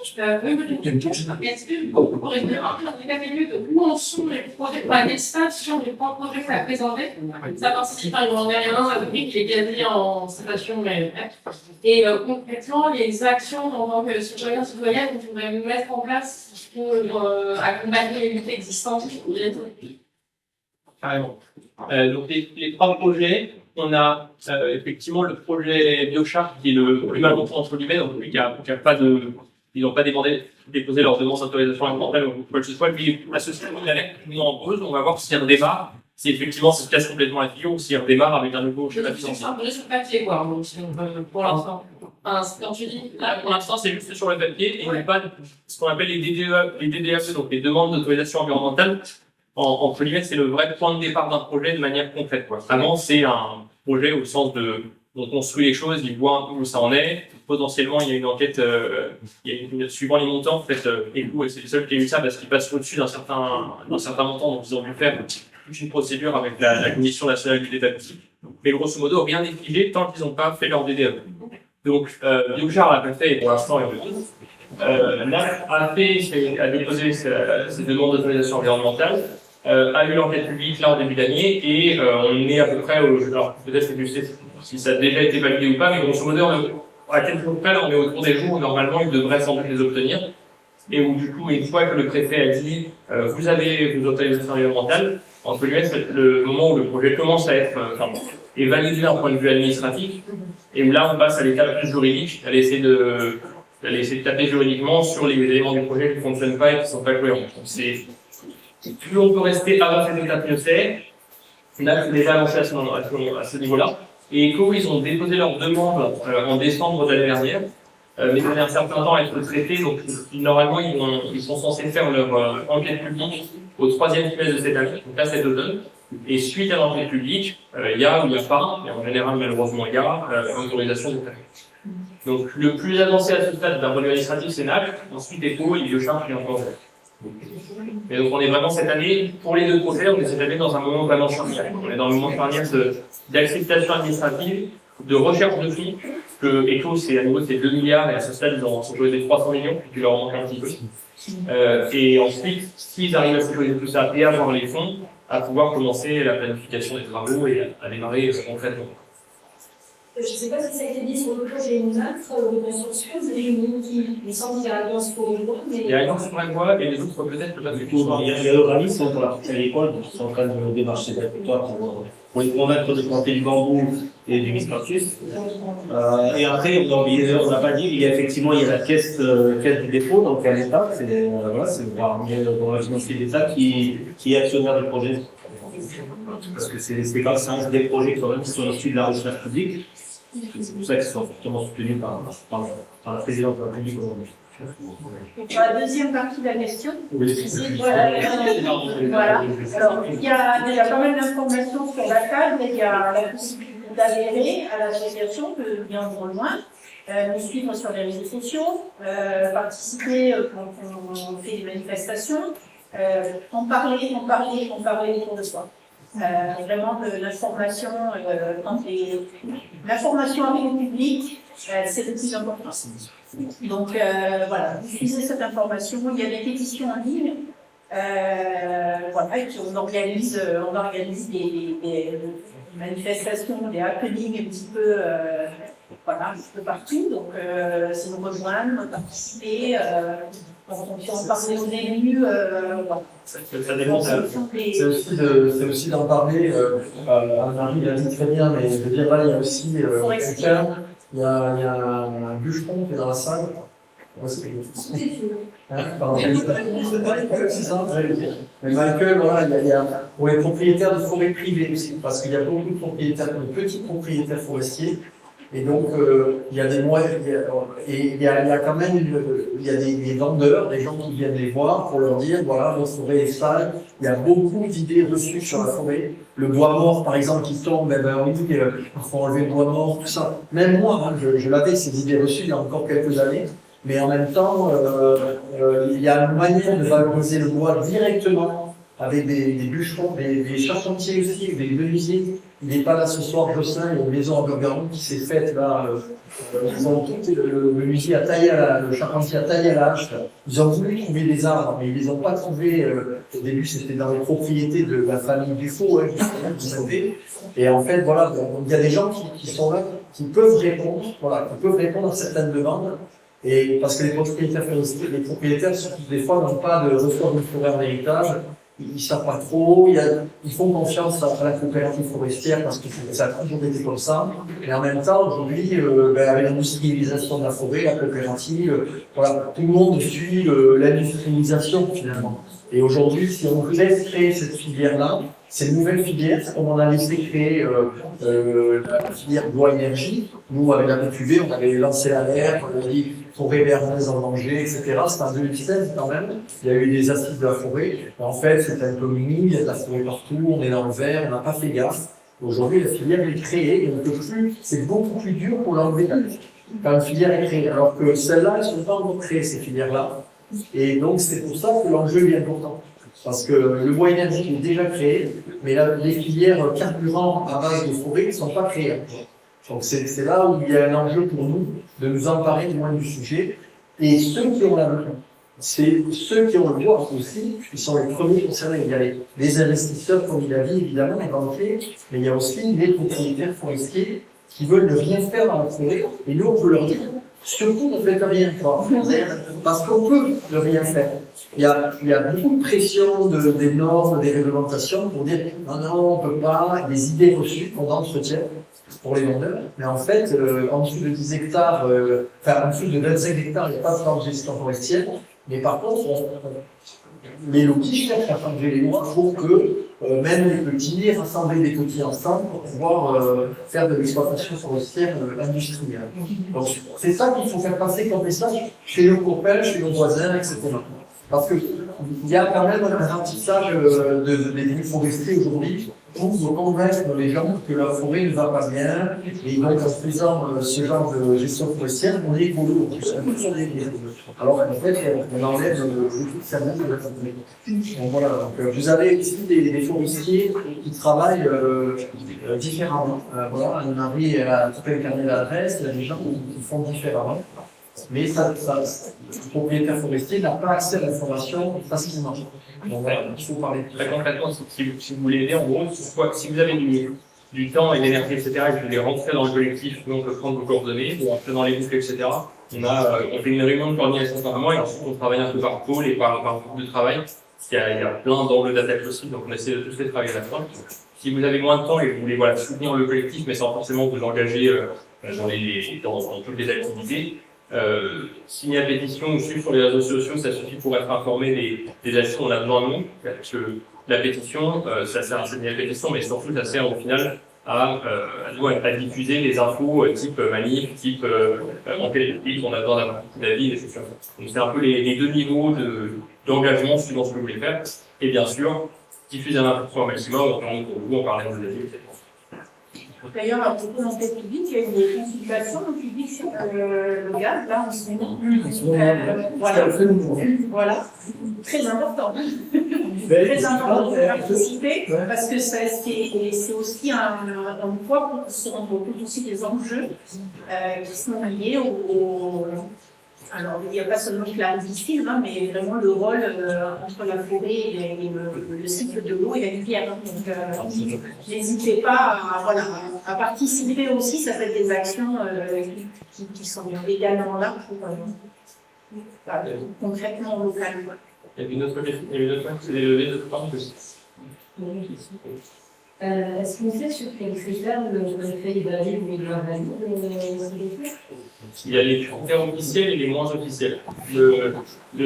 Est-ce que vous pourriez dire un peu dans l'état des lieux de où en sont les projets, enfin, les stades sur les trois projets que ça a présenté? Ça participe à un public qui est quasi en station, mais et concrètement, les actions en tant que citoyen citoyenne que vous pourrez mettre en place pour accompagner les luttes existantes. Carrément. Donc les trois projets, on a effectivement le projet Biochar qui est le plus mal monté entre guillemets, donc lui qui a pas de, ils n'ont pas déposé leur demande d'autorisation environnementale ou quoi que ce soit. Lui associé avec nous en pause, on va voir s'il redémarre, si effectivement ça se casse complètement la figure ou s'il redémarre avec un nouveau schéma financier. Un projet sur papier quoi, donc, pour l'instant. Quand tu dis là, pour l'instant, c'est juste sur le papier et il n'y a pas ce qu'on appelle les DDAE, donc les demandes d'autorisation environnementale. Entre guillemets, c'est le vrai point de départ d'un projet de manière concrète, quoi. Vraiment, c'est un projet au sens de, on construit les choses, il voit un peu où ça en est. Potentiellement, il y a une enquête, suivant les montants, en fait, et c'est le seul qui a eu ça parce qu'il passe au-dessus d'un certain montant, donc ils ont dû faire toute une procédure avec la Commission nationale du débat public. Mais grosso modo, rien n'est figé tant qu'ils n'ont pas fait leur DDE. Donc, Biochar l'a pas fait et pour l'instant, il est NAF a déposé ses demandes d'autorisation environnementale. A eu l'enquête publique là en début d'année et on est à peu près alors peut-être que je sais si ça a déjà été validé ou pas, mais grosso modo à quelques jours près, là, on est autour des jours où normalement il devrait sans doute les obtenir et où du coup une fois que le préfet a dit vous avez vos autorisations environnementales, entre guillemets c'est le moment où le projet commence à être est validé d'un point de vue administratif et où là on passe à l'étape plus juridique, d'aller essayer de taper juridiquement sur les éléments du projet qui ne fonctionnent pas et qui ne sont pas cohérents. Plus on peut rester avant cette étape, mieux c'est. Là, c'est déjà avancé à ce niveau-là. Et ECO, ils ont déposé leur demande en décembre de l'année dernière, mais ça met un certain temps à être traité. Donc, normalement, ils sont censés faire leur enquête publique au troisième trimestre de cette année, donc là, cet automne. Et suite à l'enquête publique, il y a ou il n'y a pas, et en général, malheureusement, il y a autorisation de faire. Donc, le plus avancé à ce stade d'un point de vue administratif, c'est NAC, ensuite ECO et Biochar qui est encore. Mais donc on est vraiment cette année, pour les deux projets, on est cette année dans un moment vraiment charnière. On est dans le moment charnière d'acceptation administrative, de recherche de fonds, que ECO, à nouveau, c'est 2 milliards, et à ce stade, ils ont sécurisé 300 millions, puis il leur manque un petit peu. Et ensuite, s'ils arrivent à sécuriser tout ça et avoir les fonds, à pouvoir commencer la planification des travaux et à démarrer concrètement. Je ne sais pas si ça a été dit sur le projet UNAF de construction, vous avez une qui me semble qu'il y a Alliance pour les bois, mais... Il y a Alliance pour les bois et les autres peut-être parce que il y a le RAMI, c'est pour la partie agricole, donc ils sont en train de démarcher des territoires pour les convaincre de planter du bambou et du miscanthus. Et après, on n'a pas dit, il y a effectivement il y a la caisse du dépôt, donc à l'État, c'est le droit financier de l'État qui est actionnaire du projet. Parce que c'est grâce à des projets qui sont issus de la recherche publique. C'est pour ça qu'ils sont fortement soutenus par la présidente de la République aujourd'hui. Pour la deuxième partie de la question, oui. Voilà. Alors, il y a pas mal d'informations sur la table, mais il y a la possibilité d'adhérer à l'association que vient de rejoindre, nous suivre sur les réseaux sociaux, participer quand on fait des manifestations, en parler autour de soi. Vraiment de l'information, l'information avec le public, c'est le plus important. Donc voilà, diffuser cette information. Il y a des pétitions en ligne, voilà, et puis on organise des manifestations, des happenings un petit peu, voilà, un petit peu partout. Donc c'est nous rejoindre, participer. On en parler aux élus, voilà. C'est aussi d'en parler. Marie l'a dit très bien, mais je veux dire là, il y a aussi quelqu'un, il y a un bûcheron qui est dans la salle. Pardon. C'est ça. Mais Michael, voilà, il y a pour les propriétaires de forêts privées aussi, parce qu'il y a beaucoup de propriétaires, de petits propriétaires forestiers. Et donc, il y a des moyens, il y a quand même des vendeurs, des gens qui viennent les voir pour leur dire, voilà, votre forêt est sale. Il y a beaucoup d'idées reçues sur la forêt. Le bois mort, par exemple, qui tombe, oui, il faut enlever le bois mort, tout ça. Même moi, hein, je l'avais ces idées reçues il y a encore quelques années. Mais en même temps, il y a une manière de valoriser le bois directement avec des bûcherons, des charpentiers aussi, des menuisiers. Il n'est pas là ce soir, Josselin, il y a une maison à Gorgaron qui s'est faite là. Ils ont tout, le menuisier a taillé le charpentier a taillé à la hache. Ils ont voulu trouver des arbres, mais ils les ont pas trouvés. Au début, c'était dans les propriétés de la famille Dufault, vous savez. Et en fait, voilà, il y a des gens qui sont là, qui peuvent répondre, voilà, qui peuvent répondre à certaines demandes. Et parce que les propriétaires, surtout des fois, n'ont pas de reçoivent une forêt en héritage. Ils ne savent pas trop, ils font confiance à la coopérative forestière parce que ça a toujours été comme ça. Et en même temps, aujourd'hui, avec l'industrialisation de la forêt, la coopérative, voilà, tout le monde suit l'industrialisation finalement. Et aujourd'hui, si on laisse créer cette filière-là, c'est une nouvelle filière, comme on a laissé créer la filière bois énergie. Nous, avec la PQV, on avait lancé l'alerte, on a dit forêt verneuse en danger, etc. C'était en 2016 quand même. Il y a eu des assises de la forêt. En fait, c'est un peu mini, il y a de la forêt partout, on est dans le vert, on n'a pas fait gaffe. Aujourd'hui, la filière est créée, et on peut plus, c'est beaucoup plus dur pour l'enlever quand une filière est créée. Alors que celles-là, elles ne sont pas encore créées, ces filières-là. Et donc, c'est pour ça que l'enjeu est important. Parce que le bois énergie est déjà créé, mais là, les filières carburant à base de forêt ne sont pas créées encore. Donc c'est là où il y a un enjeu pour nous de nous emparer du moins du sujet. Et ceux qui ont la main, c'est ceux qui ont le bois aussi, qui sont les premiers concernés. Il y a les investisseurs, comme il a dit, évidemment, les banquiers, mais il y a aussi les propriétaires forestiers qui veulent ne rien faire dans la forêt. Et nous, on peut leur dire, surtout ne faites rien, quoi. Parce qu'on peut ne rien faire. Il y a beaucoup de pression des normes, des réglementations pour dire non, on peut pas, des idées reçues qu'on entretient pour les vendeurs. Mais en fait, en dessous de 10 hectares, en dessous de 25 hectares, il n'y a pas de plan de gestion forestière. Mais par contre, les lobbies cherchent à changer les lois pour que même les petits, rassembler des petits ensemble pour pouvoir faire de l'exploitation forestière industrielle. Donc c'est ça qu'il faut faire passer comme message chez nos copains, chez nos voisins, etc. Parce qu'il y a quand même un ratissage des élus forestiers aujourd'hui pour convaincre les gens que la forêt ne va pas bien. Et donc, en faisant ce genre de gestion forestière, on est écolo. Alors qu'en fait, on enlève beaucoup de services de la forêt. Donc voilà, donc, vous avez ici des forestiers qui travaillent différemment. Voilà, Anne-Marie, elle a tout le carnet d'adresse, il y a des gens qui font différemment. Mais le propriétaire forestier n'a pas accès à l'information facilement. Donc voilà, il faut parler. Très concrètement, si vous voulez aider, en gros, si vous avez du temps et de l'énergie, etc., et que vous voulez rentrer dans le collectif, nous on peut prendre vos coordonnées, ou rentrer dans les boucles, etc. On fait une réunion de coordination par mois et ensuite on travaille un peu par pôle et par groupe de travail. Il y a plein d'angles d'attaque possibles, donc on essaie de tous les travailler à la fois. Si vous avez moins de temps et que vous voulez soutenir le collectif, mais sans forcément vous engager dans toutes les activités, signer la pétition ou suivre sur les réseaux sociaux, ça suffit pour être informé des actions. On a besoin de nous, parce que la pétition, ça sert à signer la pétition, mais surtout ça sert au final à diffuser les infos type manif, type en quel type on a besoin d'avoir d'avis, des choses comme ça. Donc c'est un peu les deux niveaux d'engagement suivant ce que vous voulez faire. Et bien sûr, diffuser l'information au maximum, donc pour vous en parler de vos avis, etc. D'ailleurs, à propos d'enquête publique, il y a eu des consultations au public sur le gaz, là, en ce moment. Voilà. Très important. Très important de participer, parce que c'est aussi un poids pour se rendre compte aussi des enjeux qui sont liés au. Alors, il n'y a pas seulement la difficile, mais vraiment le rôle entre la forêt et le cycle de l'eau et la rivière. Donc, n'hésitez pas à participer aussi. Ça fait des actions qui sont également là pour concrètement local. Il y a une autre question, c'est des levées de part aussi. Est-ce qu'on sait sur quels critères le préfet valide ou il doit valider? Il y a les critères officiels et les moins officiels. Le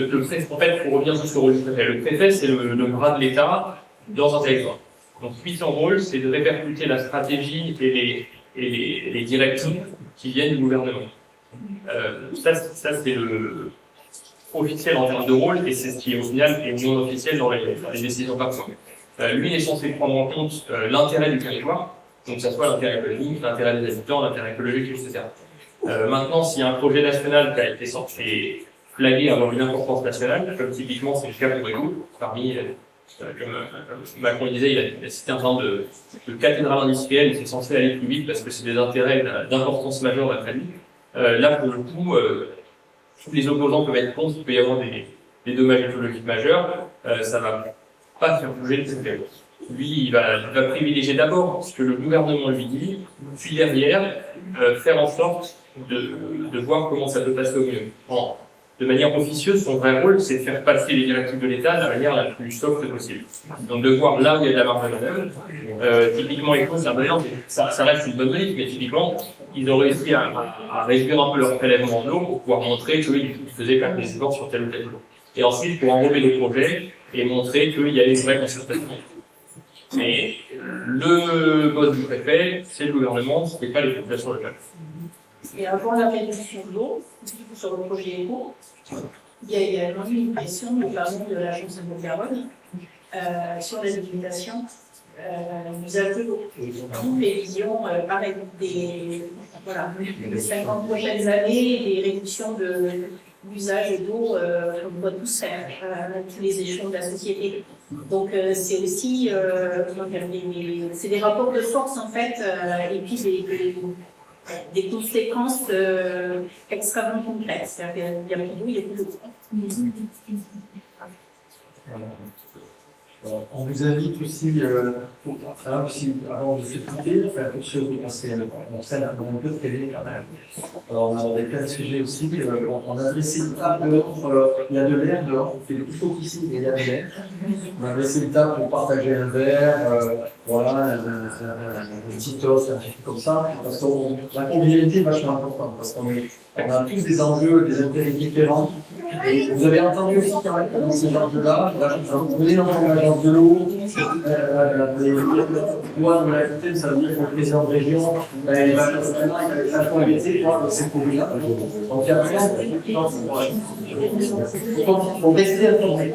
préfet, en fait, pour revenir sur le préfet, le préfet, c'est le bras de l'État dans un territoire. Donc, lui, son rôle, c'est de répercuter la stratégie et les directives qui viennent du gouvernement. Ça c'est le officiel en termes de rôle, et c'est ce qui, au final, est non officiel dans les décisions parfois. Lui, il est censé prendre en compte l'intérêt du territoire, donc que ce soit l'intérêt économique, l'intérêt des habitants, l'intérêt écologique, etc. Maintenant, s'il y a un projet national qui a été flagué avoir une importance nationale, comme typiquement c'est le cas pour Écoute, parmi Comme Macron disait, il a cité un genre de cathédrale industrielle, et c'est censé aller plus vite parce que c'est des intérêts d'importance majeure d'après lui. Là, pour le coup, tous les opposants peuvent être contre, il peut y avoir des dommages écologiques majeurs, ça va pas faire bouger le problème. Lui, il va privilégier d'abord ce que le gouvernement lui dit, puis derrière, faire en sorte de voir comment ça peut passer au mieux. De manière officieuse, son vrai rôle, c'est de faire passer les directives de l'État de la manière la plus soft possible. Donc de voir là où il y a de la marge de manœuvre. Typiquement, ça reste une bonne brique, mais typiquement, ils ont réussi à réduire un peu leur prélèvement en eau pour pouvoir montrer qu'ils faisaient quand même des efforts sur tel ou tel jour. Et ensuite, pour enrôler le projet et montrer qu'il y avait une vraie concertation. Mais le boss du préfet, c'est le gouvernement, ce n'est pas les populations locales. Et avant la réduction de l'eau, sur le projet ECO, il y a également eu une pression, notamment de l'agence de Garonne, sur les limitations d'usage de l'eau. Nous prévisions, pareil, des 50 prochaines années, des réductions de l'usage d'eau, comme doit tous faire, tous les échelons de la société. Donc c'est aussi c'est des rapports de force en fait, et puis des conséquences extrêmement complexes. Il y a plus d'eau, il y a plus d'eau. On vous invite aussi, avant de s'écouter, pour ceux qui pensent qu'on scène un peu de télé quand même. Alors, on a abordé plein de sujets aussi. On a laissé le tas dehors, il y a de l'air dehors, il fait plus chaud qu'ici, mais il y a de l'air. On a laissé le tas pour partager un verre, un petit toast, un truc comme ça, parce que la convivialité est vachement importante, parce qu'on a tous des enjeux, des intérêts différents. Et vous avez entendu aussi quand même dans ces enjeux-là, vous venez d'entendre l'agence de l'eau, moi dans la FTM, ça veut dire que le président de région, il va faire inviter pour ces produits-là. Donc il y a plein de choses pour rester informé.